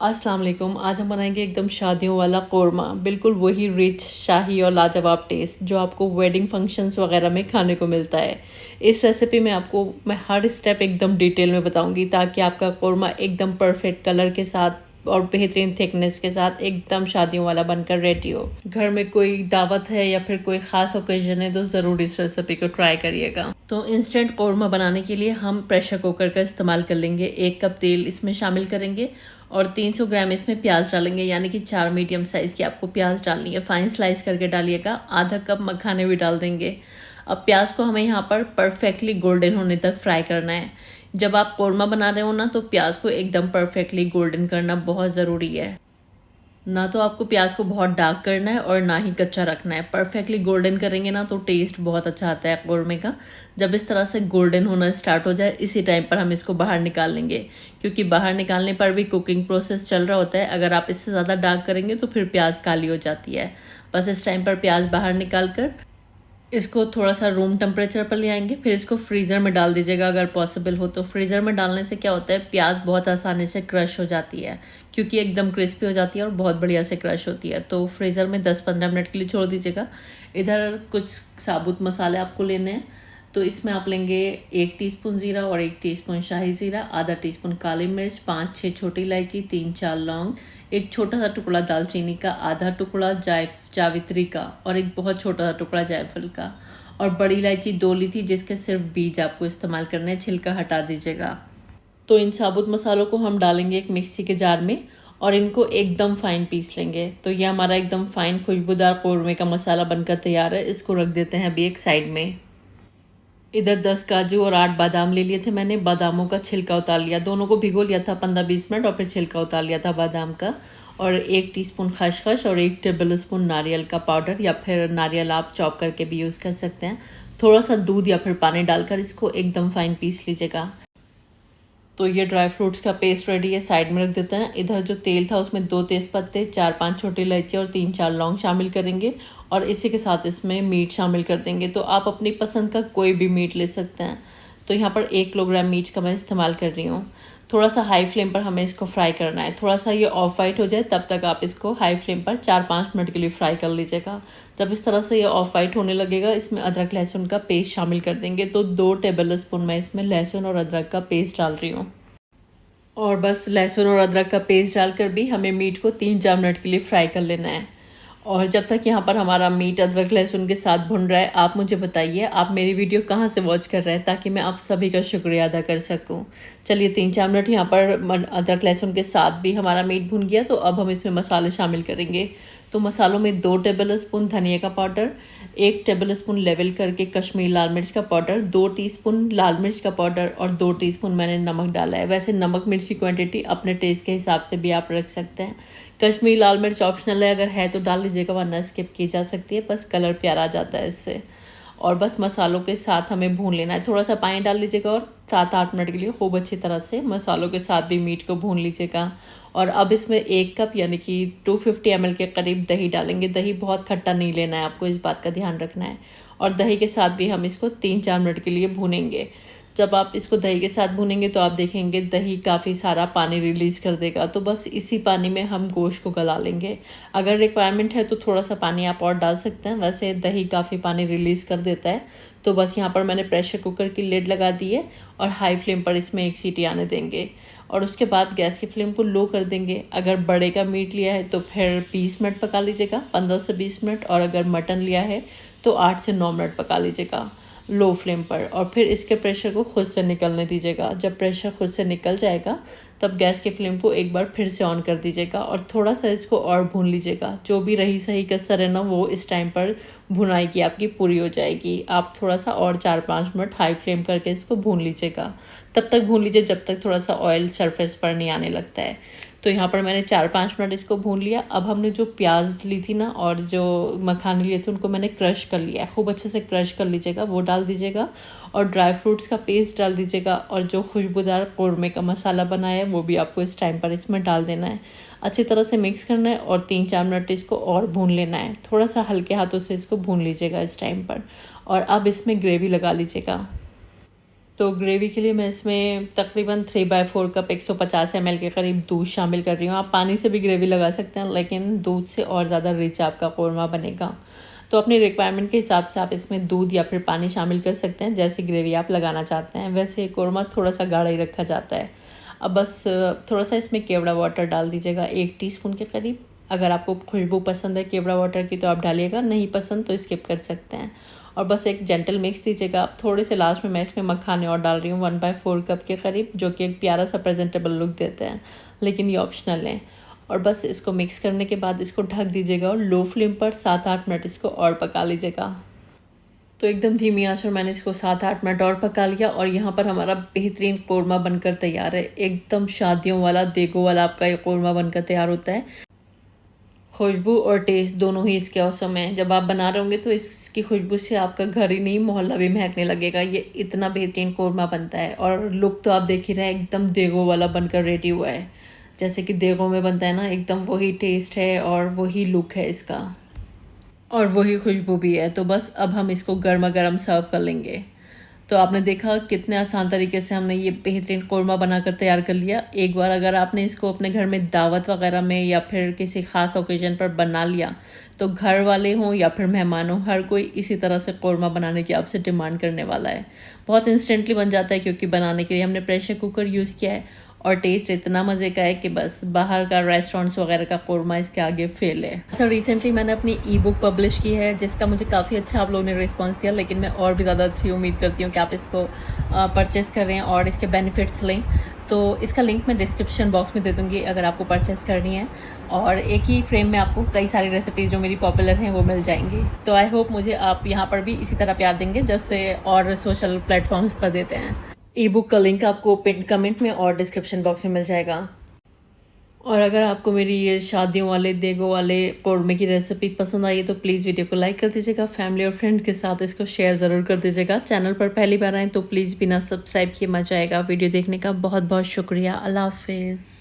अस्सलाम वालेकुम। आज हम बनाएंगे एकदम शादियों वाला कोरमा, बिल्कुल वही रिच शाही और लाजवाब टेस्ट जो आपको वेडिंग फंक्शंस वगैरह में खाने को मिलता है। इस रेसिपी में मैं हर स्टेप एकदम डिटेल में बताऊंगी ताकि आपका कोरमा एकदम परफेक्ट कलर के साथ और बेहतरीन थिकनेस के साथ एकदम शादियों वाला बनकर रेडी हो। घर में कोई दावत है या फिर कोई ख़ास ओकेजन है तो ज़रूर इस रेसिपी को ट्राई करिएगा। तो इंस्टेंट कोरमा बनाने के लिए हम प्रेशर कुकर का इस्तेमाल कर लेंगे। 1 कप तेल इसमें शामिल करेंगे और 300 ग्राम इसमें प्याज डालेंगे, यानी कि 4 मीडियम साइज़ की आपको प्याज डालनी है। फाइन स्लाइस करके डालिएगा। आधा कप मखाने भी डाल देंगे। अब प्याज को हमें यहाँ पर परफेक्टली गोल्डन होने तक फ्राई करना है। जब आप कोरमा बना रहे हो ना तो प्याज को एकदम परफेक्टली गोल्डन करना बहुत ज़रूरी है। ना तो आपको प्याज को बहुत डार्क करना है और ना ही कच्चा रखना है। परफेक्टली गोल्डन करेंगे ना तो टेस्ट बहुत अच्छा आता है कोरमे का। जब इस तरह से गोल्डन होना स्टार्ट हो जाए इसी टाइम पर हम इसको बाहर निकाल लेंगे, क्योंकि बाहर निकालने पर भी कुकिंग प्रोसेस चल रहा होता है। अगर आप इससे ज़्यादा डार्क करेंगे तो फिर प्याज काली हो जाती है। बस इस टाइम पर प्याज बाहर निकाल कर इसको थोड़ा सा रूम टेम्परेचर पर ले आएंगे। फिर इसको फ्रीज़र में डाल दीजिएगा अगर पॉसिबल हो तो। फ्रीज़र में डालने से क्या होता है, प्याज बहुत आसानी से क्रश हो जाती है, क्योंकि एकदम क्रिस्पी हो जाती है और बहुत बढ़िया से क्रश होती है। तो फ्रीज़र में 10-15 मिनट के लिए छोड़ दीजिएगा। इधर कुछ साबुत मसाले आपको लेने हैं। तो इसमें आप लेंगे 1 टीस्पून ज़ीरा और 1 टीस्पून शाही ज़ीरा, आधा टीस्पून काली मिर्च, 5-6 छोटी इलायची, 3-4 लौंग, एक छोटा सा टुकड़ा दालचीनी का, आधा टुकड़ा जावित्री का और एक बहुत छोटा सा टुकड़ा जायफल का, और बड़ी इलायची 2 ली थी जिसके सिर्फ बीज आपको इस्तेमाल करने हैं, छिलका हटा दीजिएगा। तो इन साबुत मसालों को हम डालेंगे एक मिक्सी के जार में और इनको एकदम फाइन पीस लेंगे। तो ये हमारा एकदम फाइन खुशबूदार कोरमे का मसाला बनकर तैयार है। इसको रख देते हैं अभी एक साइड में। इधर 10 काजू और 8 बादाम ले लिए थे मैंने। बादामों का छिलका उतार लिया, दोनों को भिगो लिया था 15-20 मिनट और फिर छिलका उतार लिया था बादाम का। और 1 टीस्पून खसखस और 1 टेबल स्पून नारियल का पाउडर, या फिर नारियल आप चॉप करके भी यूज़ कर सकते हैं। थोड़ा सा दूध या फिर पानी डालकर इसको एकदम फाइन पीस लीजिएगा। तो ये ड्राई फ्रूट्स का पेस्ट रेडी है, साइड में रख देते हैं। इधर जो तेल था उसमें 2 तेज़पत्ते, 4-5 छोटी इलायची और 3-4 लौंग शामिल करेंगे और इसी के साथ इसमें मीट शामिल कर देंगे। तो आप अपनी पसंद का कोई भी मीट ले सकते हैं। तो यहाँ पर 1 किलोग्राम मीट का मैं इस्तेमाल कर रही हूँ। थोड़ा सा हाई फ्लेम पर हमें इसको फ्राई करना है। थोड़ा सा ये ऑफ वाइट हो जाए तब तक आप इसको हाई फ्लेम पर 4-5 मिनट के लिए फ्राई कर लीजिएगा। जब इस तरह से ये ऑफ वाइट होने लगेगा इसमें अदरक लहसुन का पेस्ट शामिल कर देंगे। तो 2 टेबल स्पून मैं इसमें लहसुन और अदरक का पेस्ट डाल रही हूँ। और बस लहसुन और अदरक का पेस्ट डालकर भी हमें मीट को 3-4 मिनट के लिए फ्राई कर लेना है। और जब तक यहाँ पर हमारा मीट अदरक लहसुन के साथ भुन रहा है, आप मुझे बताइए आप मेरी वीडियो कहाँ से वॉच कर रहे हैं ताकि मैं आप सभी का शुक्रिया अदा कर सकूँ। चलिए 3-4 मिनट यहाँ पर अदरक लहसुन के साथ भी हमारा मीट भुन गया। तो अब हम इसमें मसाले शामिल करेंगे। तो मसालों में 2 टेबल स्पून धनिया का पाउडर, 1 टेबल स्पून लेवल करके कश्मीरी लाल मिर्च का पाउडर, 2 टीस्पून लाल मिर्च का पाउडर और 2 टीस्पून मैंने नमक डाला है। वैसे नमक मिर्च की क्वांटिटी अपने टेस्ट के हिसाब से भी आप रख सकते हैं। कश्मीरी लाल मिर्च ऑप्शनल है, अगर है तो डाल लीजिएगा वरना स्किप की जा सकती है, बस कलर प्यारा आ जाता है इससे। और बस मसालों के साथ हमें भून लेना है। थोड़ा सा पानी डाल लीजिएगा और 7-8 मिनट के लिए खूब अच्छी तरह से मसालों के साथ भी मीट को भून लीजिएगा। और अब इसमें 1 कप यानी कि 250 ml के करीब दही डालेंगे। दही बहुत खट्टा नहीं लेना है, आपको इस बात का ध्यान रखना है। और दही के साथ भी हम इसको 3-4 मिनट के लिए भूनेंगे। जब आप इसको दही के साथ भूनेंगे तो आप देखेंगे दही काफ़ी सारा पानी रिलीज़ कर देगा। तो बस इसी पानी में हम गोश्त को गला लेंगे। अगर रिक्वायरमेंट है तो थोड़ा सा पानी आप और डाल सकते हैं, वैसे दही काफ़ी पानी रिलीज़ कर देता है। तो बस यहाँ पर मैंने प्रेशर कुकर की लिड लगा दी है और हाई फ्लेम पर इसमें 1 सीटी आने देंगे और उसके बाद गैस की फ्लेम को लो कर देंगे। अगर बड़े का मीट लिया है तो फिर 20 मिनट पका लीजिएगा, 15 से 20 मिनट, और अगर मटन लिया है तो 8 से 9 मिनट पका लीजिएगा लो फ्लेम पर। और फिर इसके प्रेशर को खुद से निकलने दीजिएगा। जब प्रेशर खुद से निकल जाएगा तब गैस की फ्लेम को एक बार फिर से ऑन कर दीजिएगा और थोड़ा सा इसको और भून लीजिएगा। जो भी रही सही कसर है ना वो इस टाइम पर भुनाई की आपकी पूरी हो जाएगी। आप थोड़ा सा और 4-5 मिनट हाई फ्लेम करके इसको भून लीजिएगा। तब तक भून लीजिए जब तक थोड़ा सा ऑयल सरफेस पर नहीं आने लगता है। तो यहाँ पर मैंने 4-5 मिनट इसको भून लिया। अब हमने जो प्याज ली थी ना और जो मखाने लिए थे उनको मैंने क्रश कर लिया है। खूब अच्छे से क्रश कर लीजिएगा, वो डाल दीजिएगा और ड्राई फ्रूट्स का पेस्ट डाल दीजिएगा। और जो खुशबूदार कोरमे का मसाला बनाया है वो भी आपको इस टाइम पर इसमें डाल देना है। अच्छी तरह से मिक्स करना है और 3-4 मिनट इसको और भून लेना है। थोड़ा सा हल्के हाथों से इसको भून लीजिएगा इस टाइम पर। और अब इसमें ग्रेवी लगा लीजिएगा। तो ग्रेवी के लिए मैं इसमें तकरीबन 3/4 कप 150 ml के करीब दूध शामिल कर रही हूँ। आप पानी से भी ग्रेवी लगा सकते हैं, लेकिन दूध से और ज़्यादा रिच आपका कौरमा बनेगा। तो अपनी रिक्वायरमेंट के हिसाब से आप इसमें दूध या फिर पानी शामिल कर सकते हैं, जैसी ग्रेवी आप लगाना चाहते हैं। वैसे कौरमा थोड़ा सा गाढ़ा ही रखा जाता है। अब बस थोड़ा सा इसमें केवड़ा वाटर डाल दीजिएगा, 1 टीस्पून के करीब। अगर आपको खुशबू पसंद है केवड़ा वाटर की तो आप डालिएगा, नहीं पसंद तो स्किप कर सकते हैं। और बस एक जेंटल मिक्स दीजिएगा। आप थोड़े से लास्ट में मैं इसमें मखाने और डाल रही हूँ 1/4 कप के करीब, जो कि एक प्यारा सा प्रेजेंटेबल लुक देते हैं, लेकिन ये ऑप्शनल है। और बस इसको मिक्स करने के बाद इसको ढक दीजिएगा और लो फ्लेम पर 7-8 मिनट इसको और पका लीजिएगा। तो एकदम धीमी आंच पर मैंने इसको 7-8 मिनट और पका लिया और यहाँ पर हमारा बेहतरीन कौरमा बनकर तैयार है। एकदम शादियों वाला, देगो वाला आपका ये कौरमा बनकर तैयार होता है। खुशबू और टेस्ट दोनों ही इसके औसम है। जब आप बना रहे होंगे तो इसकी खुशबू से आपका घर ही नहीं मोहल्ला भी महकने लगेगा। ये इतना बेहतरीन कौरमा बनता है और लुक तो आप देख ही रहे हैं, एकदम देगो वाला बनकर रेडी हुआ है। जैसे कि देगो में बनता है ना, एकदम वही टेस्ट है और वही लुक है इसका और वही खुशबू भी है। तो बस अब हम इसको गर्मा गर्म सर्व कर लेंगे। तो आपने देखा कितने आसान तरीके से हमने ये बेहतरीन कौरमा बनाकर तैयार कर लिया। एक बार अगर आपने इसको अपने घर में दावत वगैरह में या फिर किसी ख़ास ओकेजन पर बना लिया तो घर वाले हों या फिर मेहमान हों, हर कोई इसी तरह से कौरमा बनाने की आपसे डिमांड करने वाला है। बहुत इंस्टेंटली बन जाता है क्योंकि बनाने के लिए हमने प्रेशर कुकर यूज़ किया है और टेस्ट इतना मज़े का है कि बस बाहर का रेस्टोरेंट्स वगैरह का कौरमा इसके आगे फेल है। अच्छा, रिसेंटली मैंने अपनी ई बुक पब्लिश की है जिसका मुझे काफ़ी अच्छा आप लोगों ने रिस्पांस दिया, लेकिन मैं और भी ज़्यादा अच्छी उम्मीद करती हूँ कि आप इसको परचेस करें और इसके बेनिफिट्स लें। तो इसका लिंक मैं डिस्क्रिप्शन बॉक्स में दे दूँगी अगर आपको परचेस करनी है। और एक ही फ्रेम में आपको कई सारी रेसिपीज़ जो मेरी पॉपुलर हैं वो मिल जाएंगी। तो आई होप मुझे आप यहाँ पर भी इसी तरह प्यार देंगे जैसे और सोशल प्लेटफॉर्म्स पर देते हैं। ई बुक का लिंक आपको पिन कमेंट में और डिस्क्रिप्शन बॉक्स में मिल जाएगा। और अगर आपको मेरी ये शादियों वाले, देगो वाले कौरमे की रेसिपी पसंद आई तो प्लीज़ वीडियो को लाइक कर दीजिएगा। फैमिली और फ्रेंड्स के साथ इसको शेयर ज़रूर कर दीजिएगा। चैनल पर पहली बार आएँ तो प्लीज़ बिना सब्सक्राइब किए मत जाएगा। वीडियो देखने का बहुत बहुत शुक्रिया। अल्लाह हाफिज़।